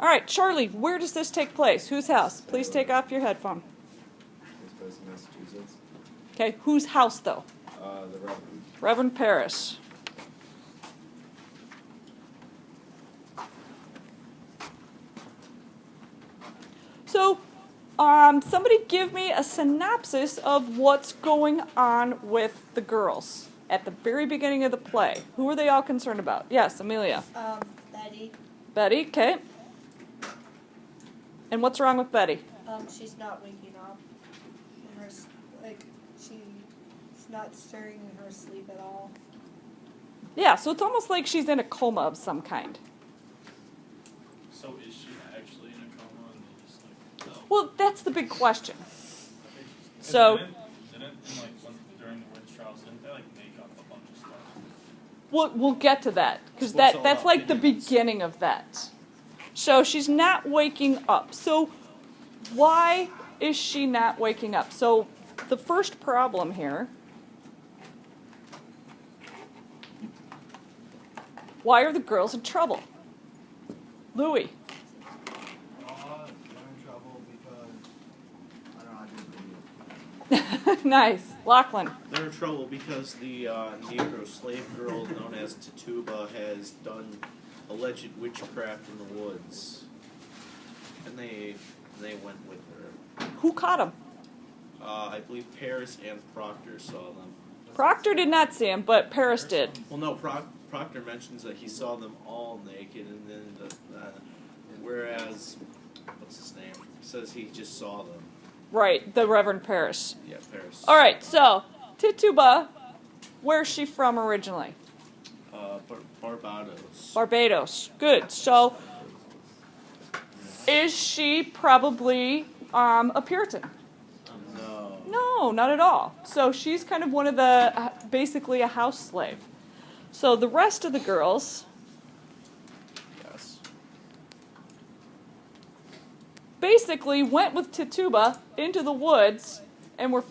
All right, Charlie, where does this take place? Whose house? Please take off your headphone. It's Massachusetts. Okay, whose house, though? The Reverend. Reverend Parris. So, somebody give me a synopsis of what's going on with the girls at the very beginning of the play. Who are they all concerned about? Yes, Amelia. Betty. Betty, okay. And what's wrong with Betty? She's not waking up. She's not stirring in her sleep at all. Yeah, so it's almost like she's in a coma of some kind. So is she actually in a coma and they just like, no? Well, that's the big question. So, didn't during the witch trials, didn't they like make up a bunch of stuff? we'll get to that, because Well, it's all that's about like the opinions. beginning of that. So she's not waking up. So why is she not waking up? So the first problem here, why are the girls in trouble? Louis. They're in trouble because, I don't know, I didn't Nice. Lachlan. They're in trouble because the Negro slave girl known as Tituba has done alleged witchcraft in the woods, and they went with her. Who caught him? I believe Paris and Proctor saw them. Proctor did not see him, but Paris did. Well, no, Proctor mentions that he saw them all naked, and then whereas what's his name says he just saw them. Right, the Reverend Paris. Yeah, Paris. All right, so Tituba, where's she from originally? Barbados. Barbados. Good. So, is she probably a Puritan? No. No, not at all. So she's kind of one of the, basically a house slave. So the rest of the girls Yes. basically went with Tituba into the woods and were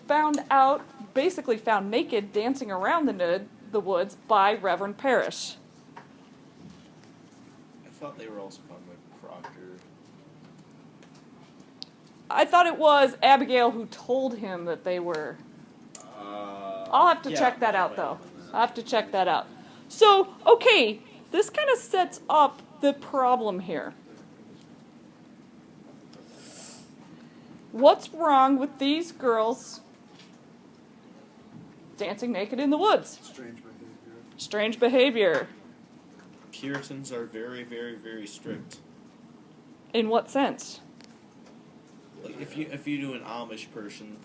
basically found naked dancing around the woods by Reverend Parrish. I thought they were also found by Proctor. I thought it was Abigail who told him that they were. I'll have to check that out, though. I'll have to check that out. So, okay, this kind of sets up the problem here. What's wrong with these girls dancing naked in the woods? Strange behavior. Strange behavior. Puritans are very, very, very strict. In what sense? Like if you do an Amish person,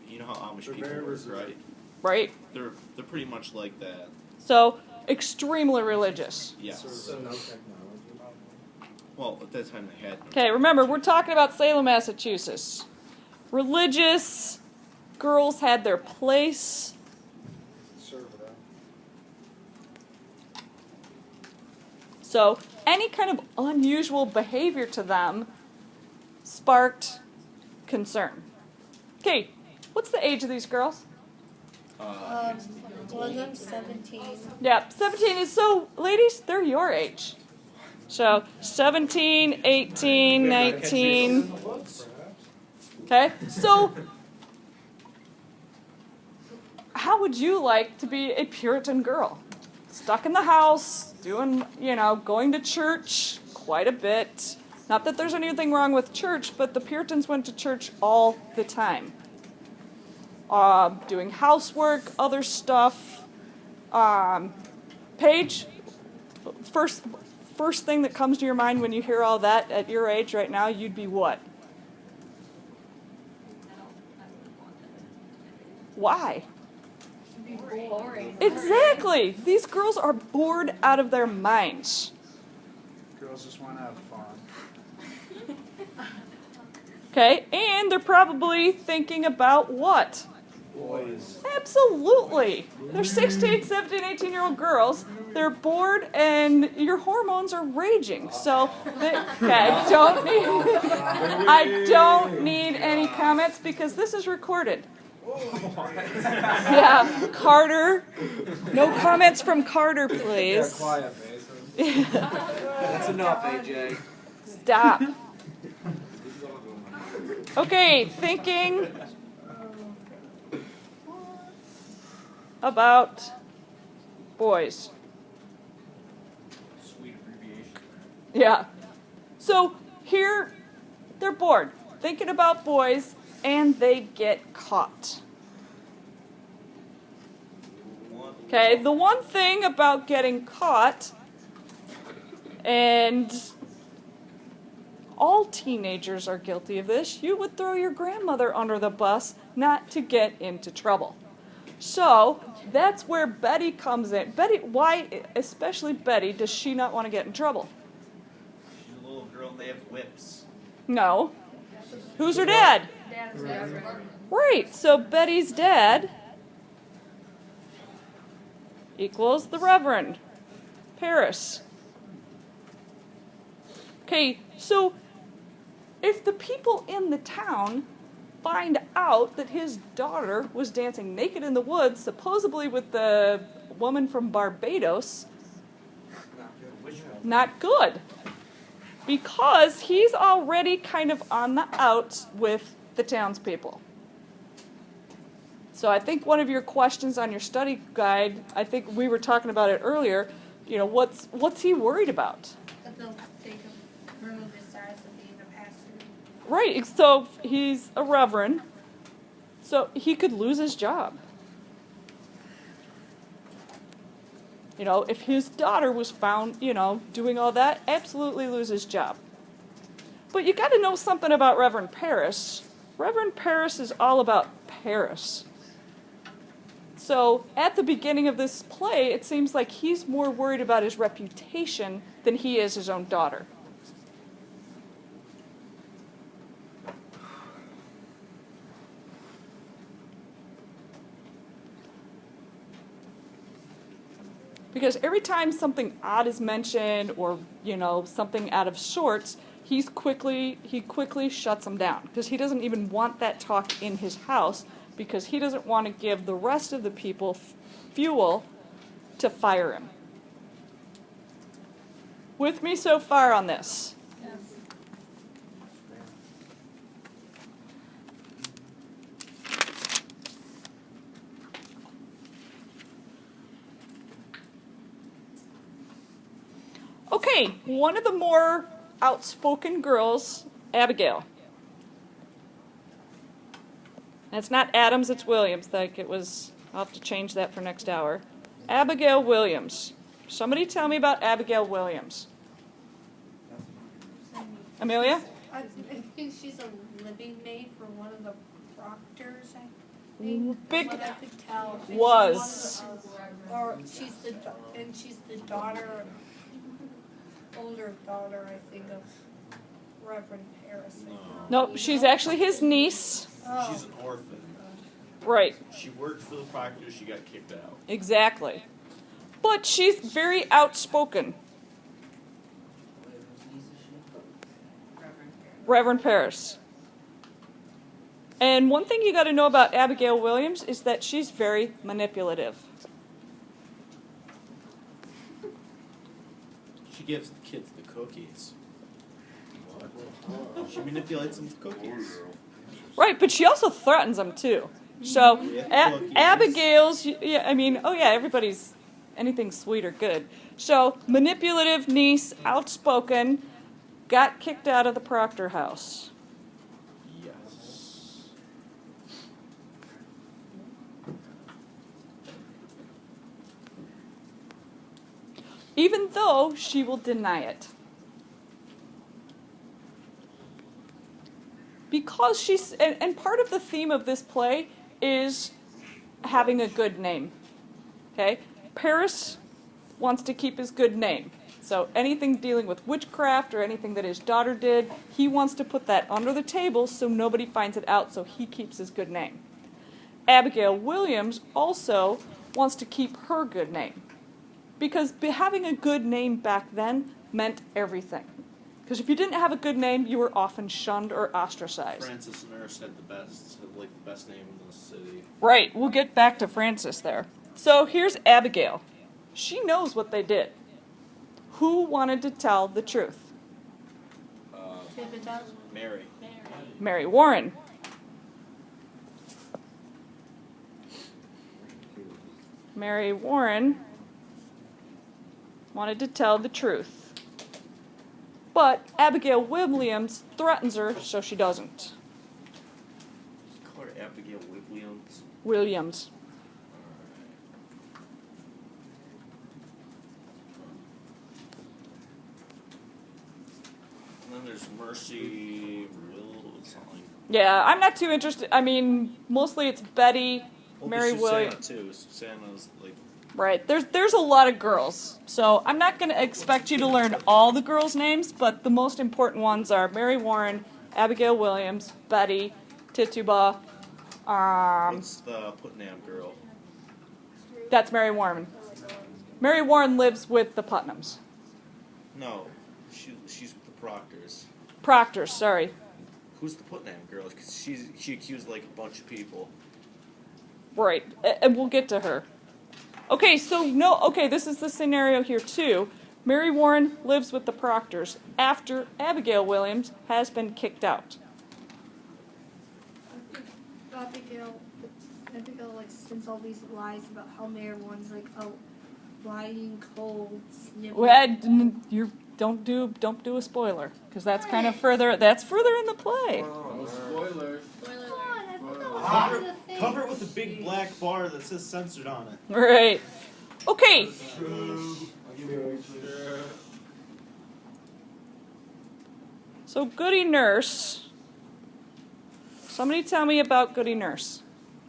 you know how Amish They're people very work, reserved. right? Right? They're pretty much like that. So, extremely religious. Yes. So no technology. Well, at that time they had. Okay, remember, we're talking about Salem, Massachusetts. Religious, girls had their place. Conservative. So, any kind of unusual behavior to them sparked concern. Okay, what's the age of these girls? One of them 17. Yeah, 17 is so, ladies, they're your age. So, 17, 18, 19. Okay, so how would you like to be a Puritan girl? Stuck in the house, doing, going to church quite a bit. Not that there's anything wrong with church, but the Puritans went to church all the time. Doing housework, other stuff. Paige, first thing that comes to your mind when you hear all that at your age right now, you'd be what? Why? Boring. Exactly. These girls are bored out of their minds. Girls just want to have fun. Okay, and they're probably thinking about what? Boys. Absolutely. They're 16, 17, 18-year-old girls. They're bored and your hormones are raging. So, I don't need any comments because this is recorded. Yeah, Carter. No comments from Carter, please. Quiet, Mason. That's enough, AJ. Stop. Okay, thinking about boys. Sweet abbreviation. Yeah. So here, they're bored, thinking about boys, and they get caught. Okay, the one thing about getting caught, and all teenagers are guilty of this, you would throw your grandmother under the bus not to get into trouble. So that's where Betty comes in. Betty, why, especially Betty, does she not want to get in trouble? She's a little girl and they have whips. No. Who's her dad? Right, so Betty's dad equals the Reverend Paris. Okay, so if the people in the town find out that his daughter was dancing naked in the woods, supposedly with the woman from Barbados, not good. Because he's already kind of on the outs with the townspeople. So I think one of your questions on your study guide, I think we were talking about it earlier, you know, what's he worried about? But they'll take him, ruin the size of being a pastor. Right, so he's a reverend, so he could lose his job. You know, if his daughter was found, you know, doing all that, absolutely lose his job. But you got to know something about Reverend Paris. Reverend Paris is all about Paris. So at the beginning of this play, it seems like he's more worried about his reputation than he is his own daughter. Because every time something odd is mentioned or, you know, something out of sorts, he quickly shuts him down. Because he doesn't even want that talk in his house because he doesn't want to give the rest of the people fuel to fire him. With me so far on this? Okay, one of the more outspoken girls, Abigail. And it's not Adams, it's Williams. Like it was, I'll have to change that for next hour. Abigail Williams. Somebody tell me about Abigail Williams. Amelia? I think she's a living maid for one of the proctors, I think. Big What I could tell. And was. she's the daughter, older daughter, I think, of Reverend Paris. Nope, she's actually his niece. Oh. She's an orphan. Right, She worked for the proctor, she got kicked out. exactly. But she's very outspoken. Reverend Paris. And one thing you got to know about Abigail Williams is that she's very manipulative. She gives the kids the cookies. She manipulates them with cookies. Right, but she also threatens them too. So Yeah, cookies. Abigail's, yeah, I mean, oh yeah, everybody's anything sweet or good. So manipulative niece, outspoken, got kicked out of the Proctor house. Yes. Even though she will deny it. Because she's, and part of the theme of this play is having a good name. Okay? Paris wants to keep his good name. So anything dealing with witchcraft or anything that his daughter did, he wants to put that under the table so nobody finds it out, so he keeps his good name. Abigail Williams also wants to keep her good name. Because having a good name back then meant everything. Because if you didn't have a good name, you were often shunned or ostracized. Francis Nurse had the best name in the city. Right, we'll get back to Francis there. So here's Abigail. She knows what they did. Who wanted to tell the truth? Thibodeau. Mary. Mary Warren. Mary Warren wanted to tell the truth. But Abigail Williams threatens her, so she doesn't. Call her Abigail Williams. Williams. And then there's Mercy Will something. Yeah, I'm not too interested. I mean, mostly it's Betty, Mary Williams. Susanna too. Susanna's like. Right. There's a lot of girls. So I'm not going to expect you to learn all the girls' names, but the most important ones are Mary Warren, Abigail Williams, Betty, Tituba. What's the Putnam girl? That's Mary Warren. Mary Warren lives with the Putnams. No, she's with the Proctors. Proctors, sorry. Who's the Putnam girl? Because she accused like a bunch of people. Right. And we'll get to her. Okay, this is the scenario here too. Mary Warren lives with the Proctors after Abigail Williams has been kicked out. Abigail like spins all these lies about how Mayor One's like lying cold. Don't do a spoiler because that's kind of further in the play. Oh, spoilers. Come on, I forgot Cover, one of the things. cover it with a big black bar that says censored on it. Right. Okay. So Goody Nurse. Somebody tell me about Goody Nurse.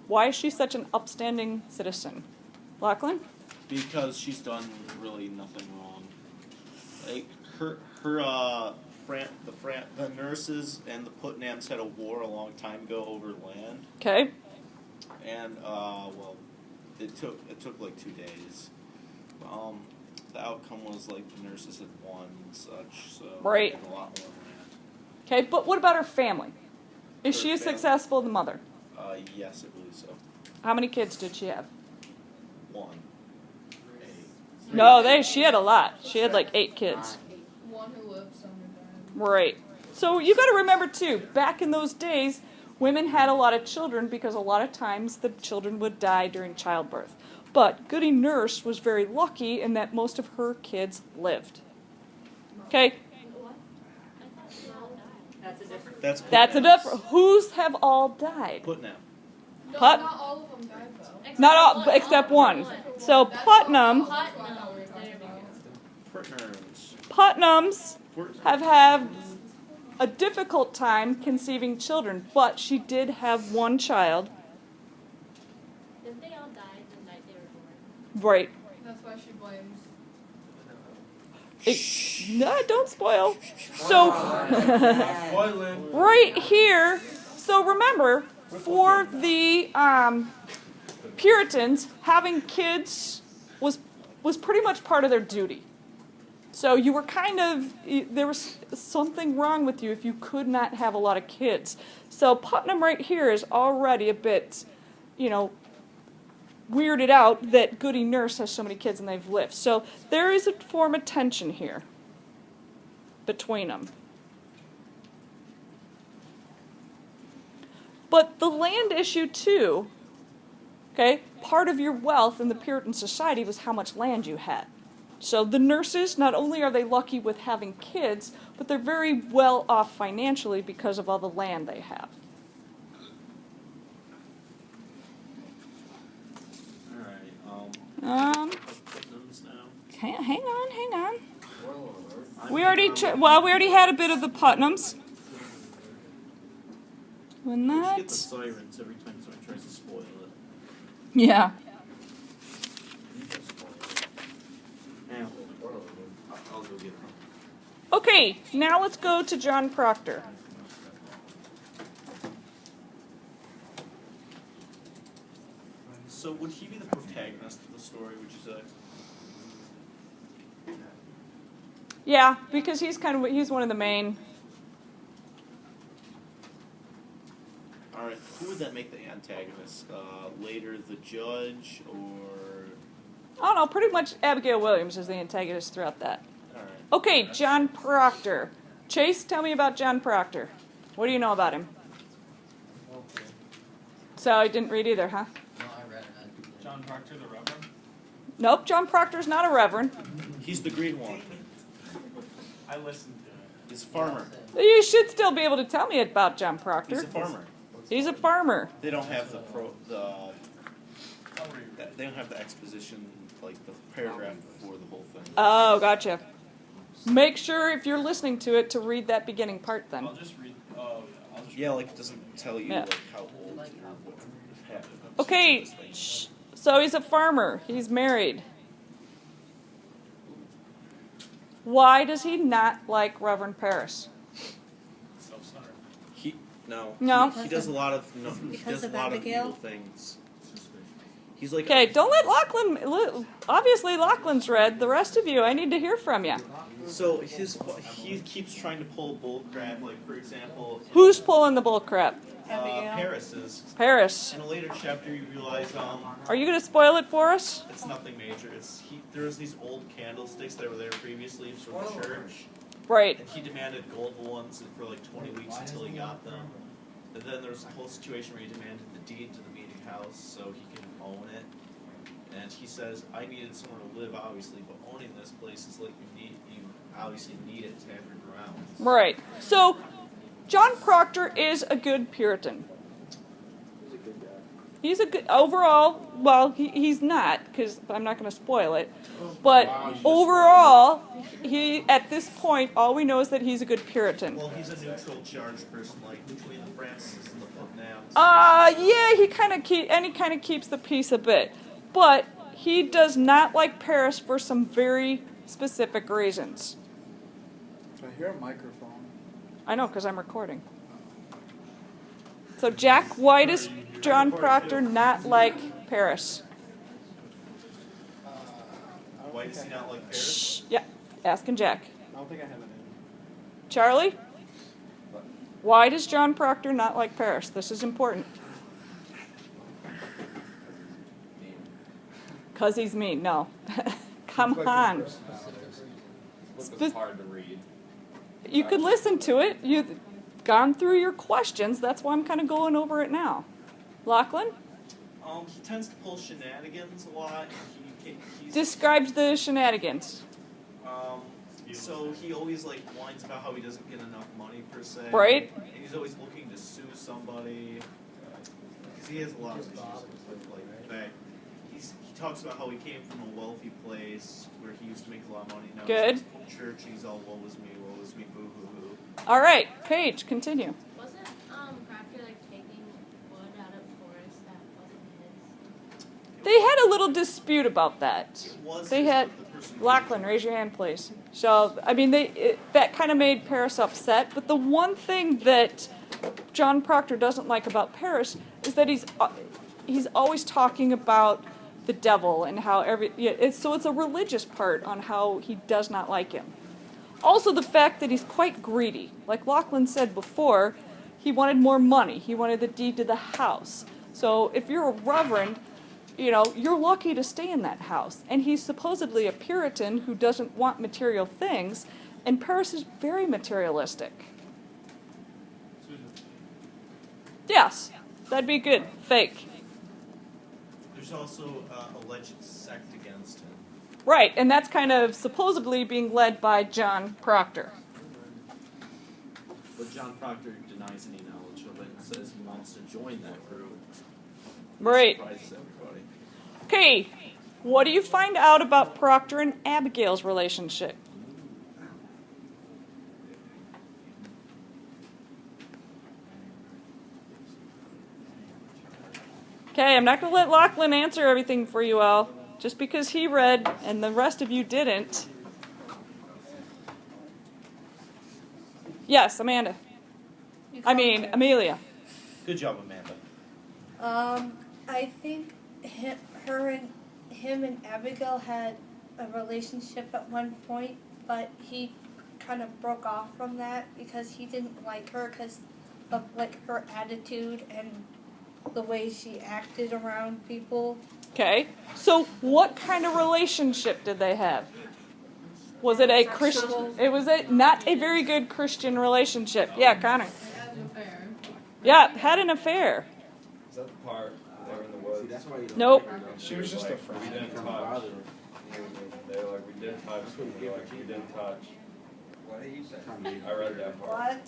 Why is she such an upstanding citizen? Lachlan? Because she's done really nothing wrong. Like the nurses and the Putnams had a war a long time ago over land, Okay. and it took like 2 days. The outcome was like the nurses had won and such, so Right. they had a lot more land. Okay, but what about her family? Is Her she a family? successful mother? Yes, I believe so. How many kids did she have? 1. No, she had a lot. She had like 8 kids. One who lived, some who died. Right. So you got to remember too, back in those days, women had a lot of children because a lot of times the children would die during childbirth. But Goody Nurse was very lucky in that most of her kids lived. Okay? That's That's a different. Whose have all died? Putnam. No, Put- not all of them died though. Not all, except one. So Putnams have had a difficult time conceiving children, but she did have one child. Didn't they all die the night they were born? Right. That's why she blames. No, don't spoil. So, Spoiling. right here, so remember, for the Puritans, having kids was pretty much part of their duty. So you were there was something wrong with you if you could not have a lot of kids. So Putnam right here is already a bit, weirded out that Goody Nurse has so many kids and they've lived. So there is a form of tension here between them. But the land issue too, okay, part of your wealth in the Puritan society was how much land you had. So the nurses, not only are they lucky with having kids, but they're very well off financially because of all the land they have. Alright, Putnams now. Hang on. Spoiler alert. We already had a bit of the Putnams. When We should that, get the sirens every time someone tries to spoil it. yeah. I'll go get them. Okay, now let's go to John Proctor. So would he be the protagonist of the story, would you say? Yeah, because he's one of the main. Alright, who would that make the antagonist? Later the judge, or... I don't know, pretty much Abigail Williams is the antagonist throughout that. Alright. Okay, John Proctor. Chase, tell me about John Proctor. What do you know about him? Okay. So I didn't read either, huh? No, I read it. John Proctor, the Reverend. Nope, John Proctor's not a reverend. He's the green one. I listened to it. He's a farmer. You should still be able to tell me about John Proctor. He's a farmer. He's a farmer. They don't have I'll read it. they don't have the exposition, like the paragraph before the whole thing. Oh, gotcha. Make sure if you're listening to it to read that beginning part then. I'll just read. Oh, yeah. I'll just Yeah, like it doesn't tell you Yeah. like how old or what happened. Okay, so he's a farmer. He's married. Why does he not like Reverend Paris? self-centered. No. He does a lot of he Because does a of lot of Abigail? evil things. He's like Okay, don't let Lachlan. Obviously, Lachlan's read. The rest of you, I need to hear from you. So he keeps trying to pull bull crap. Like for example, Who's pulling the bull crap? Abigail. Paris is. Paris. In a later chapter, you realize Are you going to spoil it for us? it's nothing major. There's these old candlesticks that were there previously from the church, Right. and he demanded gold ones for like 20 weeks until he got them. And then there was a whole situation where he demanded the deed to the meeting house so he can own it. And he says, I needed somewhere to live, obviously, but owning this place is like you obviously need it to have your grounds. Right. So, John Proctor is a good Puritan. He's a good, overall, well, he's not, because I'm not going to spoil it. But overall, at this point, all we know is that he's a good Puritan. Well, he's a neutral charge person, like between the Francis and the Putnams. Yeah, he kind of keeps the peace a bit. But he does not like Paris for some very specific reasons. I hear a microphone. I know, because I'm recording. So, Jack, why does John Proctor not like Paris? Why does he not like Paris? Shh. Yeah, asking Jack. I don't think I have a name. Charlie? Why does John Proctor not like Paris? This is important. Because he's mean. No. Come on. It's hard to read. You could listen to it. You've gone through your questions. That's why I'm kind of going over it now. Lachlan? He tends to pull shenanigans a lot. He's, Describes the shenanigans. So he always like whines about how he doesn't get enough money per se. Right. And he's always looking to sue somebody. Because he has a lot of issues with like the fact he talks about how he came from a wealthy place where he used to make a lot of money. Now Good. He's in church. He's all woe is me, boo hoo hoo. All right, Paige, continue. Wasn't Proctor like taking wood out of forest that wasn't his? They had a little dispute about that. It was They his, had but the person who- Lachlan, raise your hand, please. So, I mean, that kind of made Paris upset. But the one thing that John Proctor doesn't like about Paris is that he's always talking about the devil and how it's a religious part on how he does not like him. Also, the fact that he's quite greedy. Like Lachlan said before, he wanted more money. He wanted the deed to the house. So, if you're a reverend, you're lucky to stay in that house. And he's supposedly a Puritan who doesn't want material things, and Paris is very materialistic. Susan. Yes, that'd be good. Fake. There's also alleged sect against him. Right, and that's kind of supposedly being led by John Proctor. But John Proctor denies any knowledge of it and says he wants to join that group. Right. Surprises everybody. Okay, what do you find out about Proctor and Abigail's relationship? Okay, I'm not going to let Lachlan answer everything for you all, just because he read and the rest of you didn't. Yes, Amanda. Amelia. Good job, Amanda. I think him and Abigail had a relationship at one point, but he kind of broke off from that because he didn't like her because of like her attitude and the way she acted around people. Okay, so what kind of relationship did they have? Was it a Christian? It was not a very good Christian relationship. Yeah, Connor. Yeah, had an affair. Is that the part where they were in the woods? Nope. She was just a friend. We didn't touch. They were like, we did touch. We were like, we didn't touch. I read that part. What?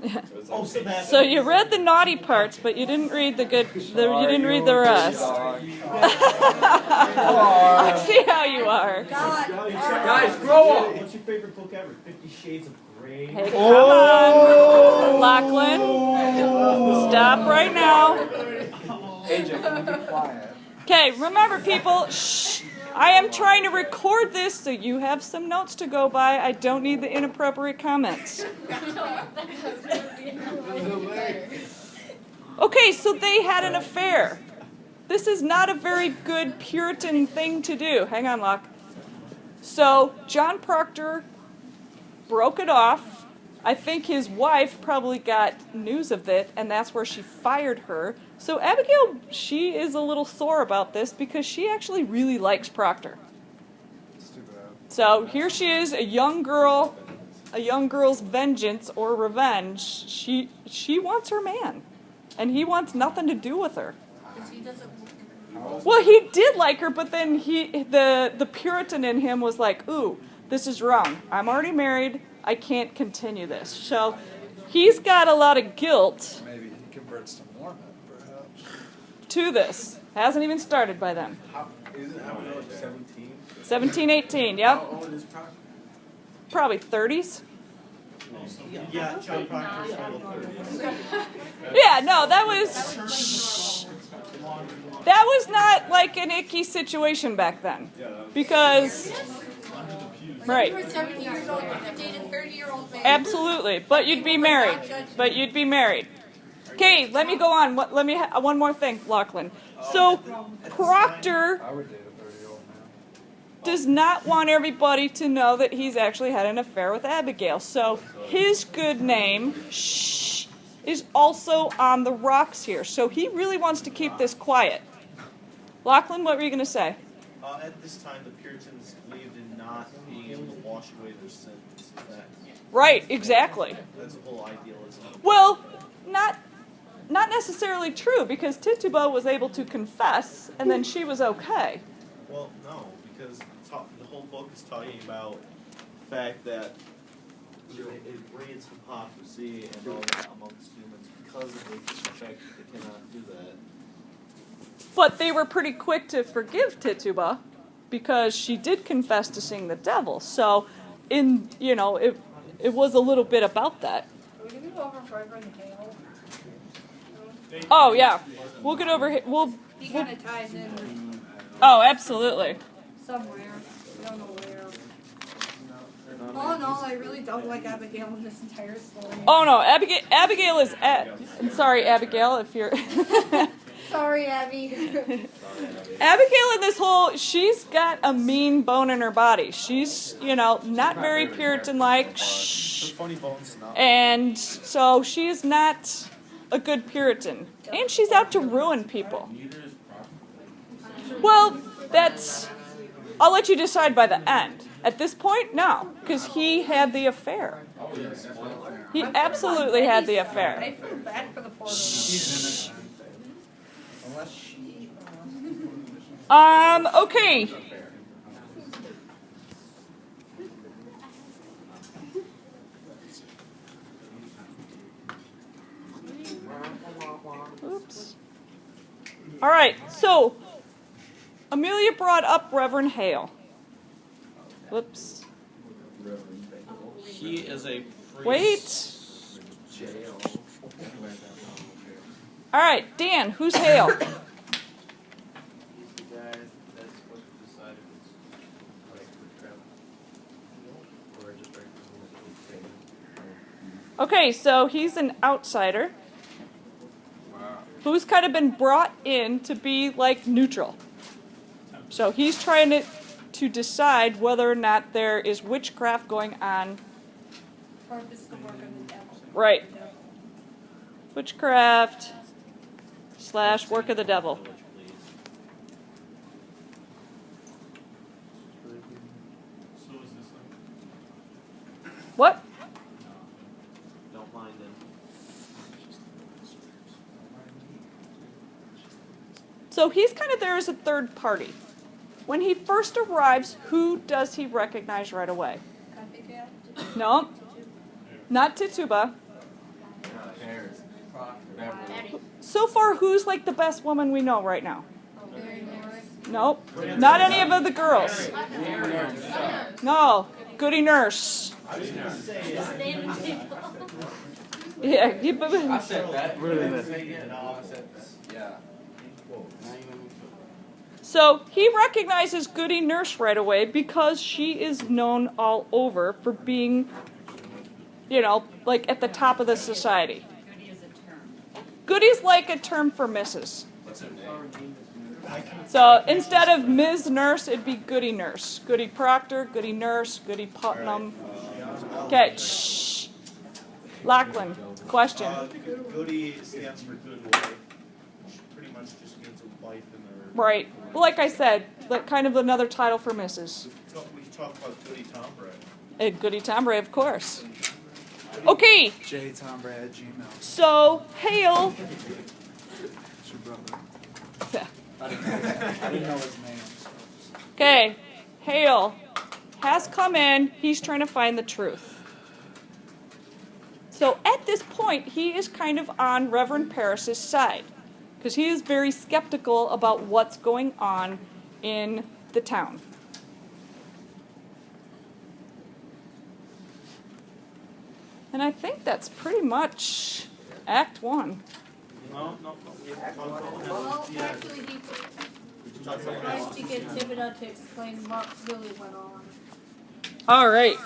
It was like, so that. So you read the naughty parts, but you didn't read the good. You didn't read the rest. I see how you are. God. Guys, grow up! What's your favorite book ever? 50 Shades of Grey. Hey, come on, Lachlan. Stop right now. AJ, can you be quiet? Okay, remember, people. Shh. I am trying to record this, so you have some notes to go by. I don't need the inappropriate comments. Okay, so they had an affair. This is not a very good Puritan thing to do. Hang on, Locke. So John Proctor broke it off. I think his wife probably got news of it, and that's where she fired her. So Abigail, she is a little sore about this because she actually really likes Proctor. So here she is, a young girl's vengeance or revenge. She wants her man, and he wants nothing to do with her. Well, he did like her, but then the Puritan in him was like, ooh, this is wrong. I'm already married. I can't continue this. So he's got a lot of guilt Maybe he converts to Mormon, perhaps. to this. Hasn't even started by then. Isn't Abigail 17? 17, 18, yep. How old is Proctor? Probably 30s. Yeah, John Proctor's middle 30s. Yeah, no, that was not like an icky situation back then. Because, right. You were 70 years old, you could date a 30-year-old man. Absolutely, but you'd be married. Okay, let me go on. One more thing, Lachlan. So Proctor I would date a 30-year-old man. does not want everybody to know that he's actually had an affair with Abigail. So his good name, is also on the rocks here. So he really wants to keep this quiet. Lachlan, what were you going to say? At this time, the Puritans believed in not being able to wash away their sins. Right, exactly. That's a whole idealism. Well, not necessarily true, because Tituba was able to confess, and then she was okay. Well, no, because the whole book is talking about the fact that it breeds hypocrisy and all that amongst humans because of the fact that they cannot do that. But they were pretty quick to forgive Tituba, because she did confess to seeing the devil. So, it was a little bit about that. Are we going to go over Forever in the Hail? Oh yeah, we'll get over here. He kind of ties in Oh, absolutely. somewhere. I don't know where. All in all, I really don't like Abigail in this entire story. Oh no, Abigail is. I'm sorry, Abigail, if you're. Sorry, Abby. Abigail in this whole, she's got a mean bone in her body. She's, not very Puritan-like. Funny bones, not. And so she's not a good Puritan. And she's out to ruin people. Well, I'll let you decide by the end. At this point, no, because he had the affair. He absolutely had the I affair. feel bad for the poor woman. Okay. Oops. All right, so Amelia brought up Reverend Hale. Whoops. He is a priest. Wait. All right, Dan, who's Hale? He's the guy that's supposed to decide if it's like witchcraft or just regular. Okay, so he's an outsider who's kind of been brought in to be like neutral. So he's trying to decide whether or not there is witchcraft going on. Or if it's the work of the devil. Right. Witchcraft / work of the devil. So is this What? Don't mind him. So he's kind of there as a third party. When he first arrives, who does he recognize right away? Abigail? No, not Tituba. Harris. So far, who's like the best woman we know right now? Mary Mary. Nope, not any of the girls. No, Goody Nurse. Yeah, I said that. Yeah. So he recognizes Goody Nurse right away because she is known all over for being, you know, like at the top of the society. Goody's like a term for Mrs. What's her name? So instead of Ms. Nurse, it'd be Goody Nurse. Goody Proctor, Goody Nurse, Goody Putnam. Okay, shh. Lachlan, question. Goody stands for good wife. Pretty much just means a wife in the. Right. Well, like I said, like kind of another title for Mrs. We talk about Goody Tombray. And Goody Tombray, of course. Okay, jtombrad@gmail. so Hale. It's your brother. Yeah. I didn't know his name. Okay, Hale has come in. He's trying to find the truth. So at this point, he is kind of on Reverend Parris's side because he is very skeptical about what's going on in the town. And I think that's pretty much Act 1. No. We have to talk about Well, yeah. actually, he tries to get Thibodeau to explain what really went on. All right.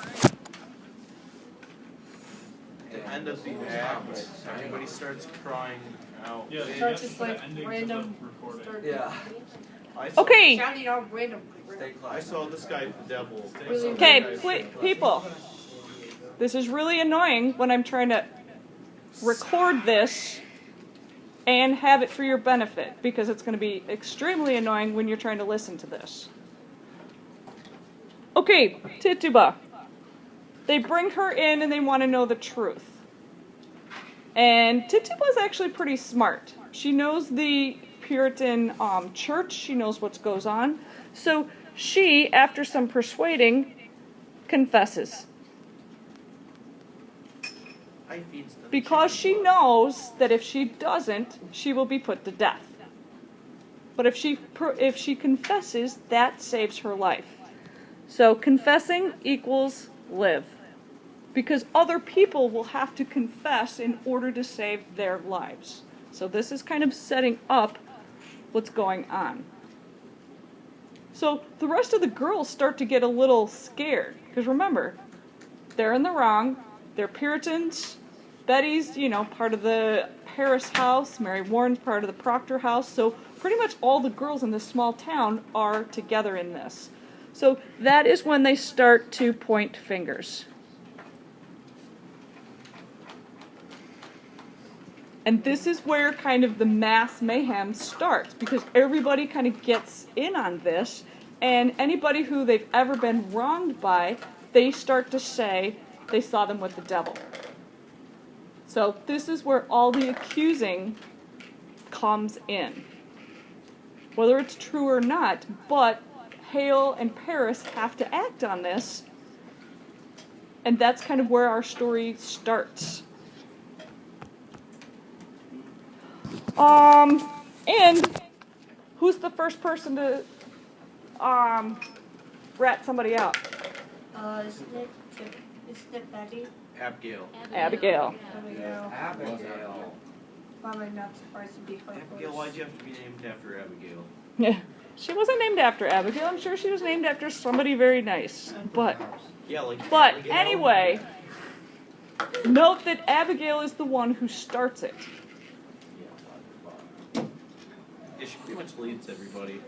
The end of the act, everybody starts crying out. Yeah, Starts that's just the like ending to random. the recording. Start Yeah. I saw, Okay. shouting out random. I saw this guy, the devil. Really Okay, people. This is really annoying when I'm trying to record this and have it for your benefit because it's going to be extremely annoying when you're trying to listen to this. Okay, Tituba. They bring her in and they want to know the truth. And Tituba's actually pretty smart. She knows the Puritan church. She knows what goes on. So she, after some persuading, confesses. I feeds them Because she chicken knows that if she doesn't, she will be put to death. But if she confesses, that saves her life. So confessing equals live. Because other people will have to confess in order to save their lives. So this is kind of setting up what's going on. So the rest of the girls start to get a little scared. Because remember, they're in the wrong. They're Puritans. Betty's, part of the Harris house. Mary Warren's part of the Proctor house. So pretty much all the girls in this small town are together in this. So that is when they start to point fingers. And this is where kind of the mass mayhem starts, because everybody kind of gets in on this, and anybody who they've ever been wronged by, they start to say they saw them with the devil. So this is where all the accusing comes in. Whether it's true or not, but Hale and Parris have to act on this, and that's kind of where our story starts. And who's the first person to rat somebody out? Isn't it Betty? Abigail. Abigail. Abigail. Probably not surprised to be her Abigail, first. why'd you have to be named after Abigail? Yeah. She wasn't named after Abigail. I'm sure she was named after somebody very nice. But Yeah, like But Abigail. anyway, note that Abigail is the one who starts it. Yeah, she pretty much leads everybody.